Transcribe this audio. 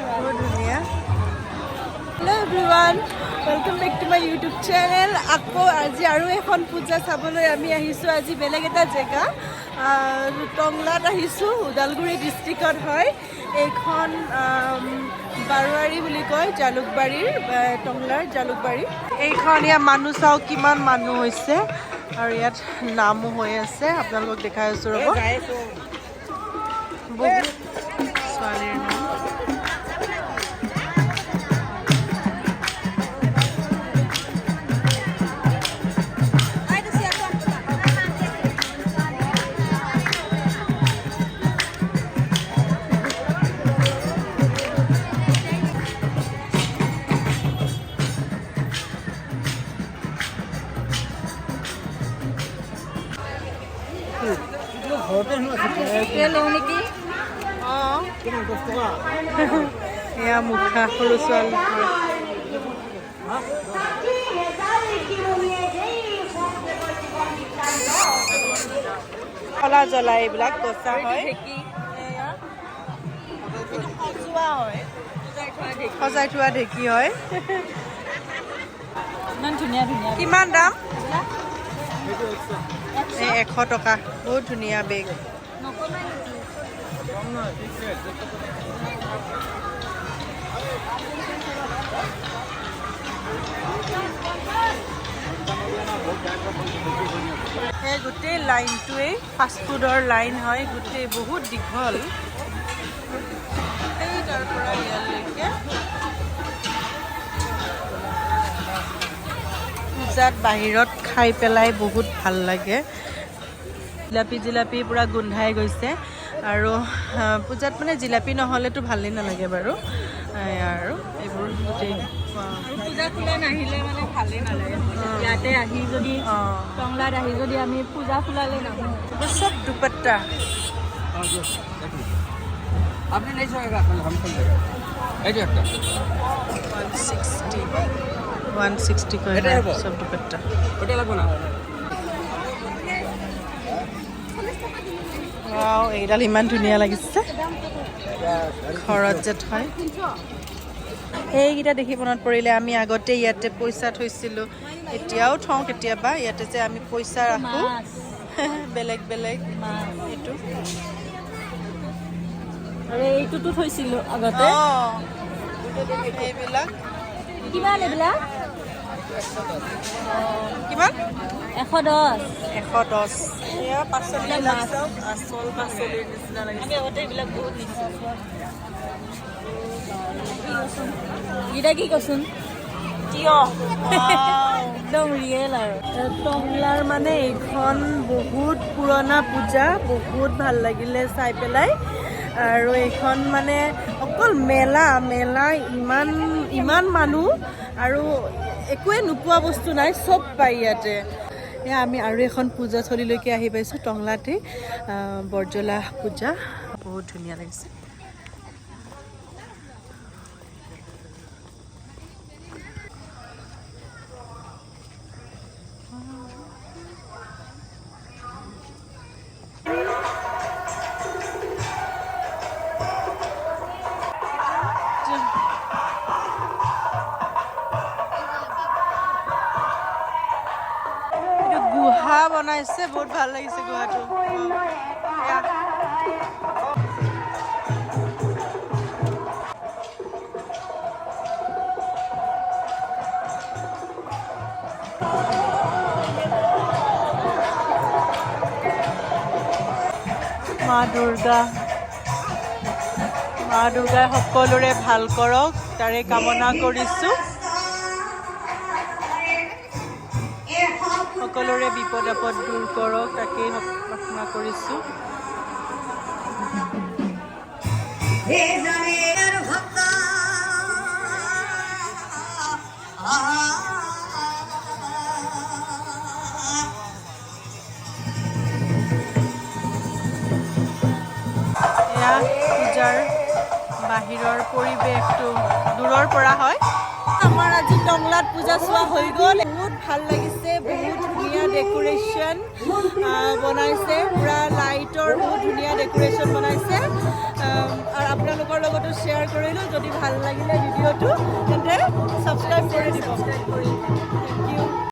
বহুত ধুনীয়া। Hello' everyone, welcome back to my YouTube channel. আকৌ আজি আৰু এখন পূজা চাবলৈ আমি আহিছোঁ। আজি বেলেগ এটা জেগা টংলাত আহিছোঁ। ওদালগুৰি ডিষ্ট্ৰিক্টত হয় এইখন। বাৰোৱাৰী বুলি কয়, জালুকবাৰীৰ টংলাৰ জালুকবাৰী। এইখন ইয়াত মানুহ চাওঁ কিমান মানুহ হৈছে আৰু ইয়াত নামো হৈ আছে। আপোনালোকক দেখাই আছোঁ ৰ'ব। বহুত ছোৱালীৰ নাম। এয়া মুখা সৰু ছোৱালী। কলা জ্বলা এইবিলাক গছা হয়। সজোৱা হয়, সজাই থোৱা ঢেঁকী হয়। ইমান ধুনীয়া ধুনীয়া। কিমান দাম? 100 টকা। বহুত ধুনীয়া বেগ। এই গোটেই লাইনটোৱেই ফাষ্টফুডৰ লাইন হয়। গোটেই বহুত দীঘল, এই তাৰ পৰা ইয়ালৈকে। পূজাত বাহিৰত খাই পেলাই বহুত ভাল লাগে। জিলাপি পূৰা গোন্ধাই গৈছে আৰু পূজাত মানে জিলাপি নহ'লেতো ভালেই নালাগে বাৰু। আৰু এইবোৰ গোটেই পূজা খোলা নাহিলে মানে ভালেই নালাগে। ইয়াতে আহি যদি টংলাত আহি যদি আমি পূজা খোলালে নাহোঁ। চব দুপট্টা। আপনি नहीं सोएगा कल हम चल जाएगा। ऐसे একটা 160 করে সব দুপট্টা। ওটা লাগবে না। ওয়াও, এইডাল ইমান ধুনীয়া লাগিছে। ঘৰত যে থয় এইকেইটা দেখি মনত পৰিলে আমি আগতে ইয়াতে পইচা থৈছিলোঁ। এতিয়াও থওঁ কেতিয়াবা। ইয়াতে যে আমি পইচা ৰাখোঁ বেলেগ বেলেগ। এইটো আৰু এইটোতো থৈছিলোঁ আগতে। এইবিলাক কিমান? এইবিলাক কিমান? 110। এয়া পাচলিবিলাক চব আচল পাচলিৰ নিচিনা লাগিছে। আমি আগতে এইবিলাক বহুত নিছিলোঁ। গীতা কি কচোন? কিয় একদম ৰিয়েল আৰু টংলাৰ মানে এইখন বহুত পুৰণা পূজা। বহুত ভাল লাগিলে চাই পেলাই। আৰু এইখন মানে অকল মেলা ইমান মানুহ আৰু একোৱে নোপোৱা বস্তু নাই, চব পাই ইয়াতে। এয়া আমি আৰু এখন পূজাথলীলৈকে আহি পাইছোঁ টংলাতে। বৰজলা পূজা বহুত ধুনীয়া লাগিছে। গুহা বনাইছে, বহুত ভাল লাগিছে গুহাটো। মা দুৰ্গাই সকলোৰে ভাল কৰক, তাৰে কামনা কৰিছোঁ। সকলোৰে বিপদ আপদ দূৰ কৰক, তাকেই প্ৰাৰ্থনা কৰিছোঁ। এয়া পূজাৰ বাহিৰৰ পৰিৱেশটো দূৰৰ পৰা হয়। আমাৰ আজি টংলাত পূজা চোৱা হৈ গ'ল। বহুত ভাল লাগিছে, বহুত ধুনীয়া ডেকোৰেশ্যন বনাইছে, পুৰা লাইটৰ বহুত ধুনীয়া ডেকোৰেশ্যন বনাইছে। আপোনালোকৰ লগতো শ্বেয়াৰ কৰিলোঁ। যদি ভাল লাগিলে ভিডিঅ'টো তেন্তে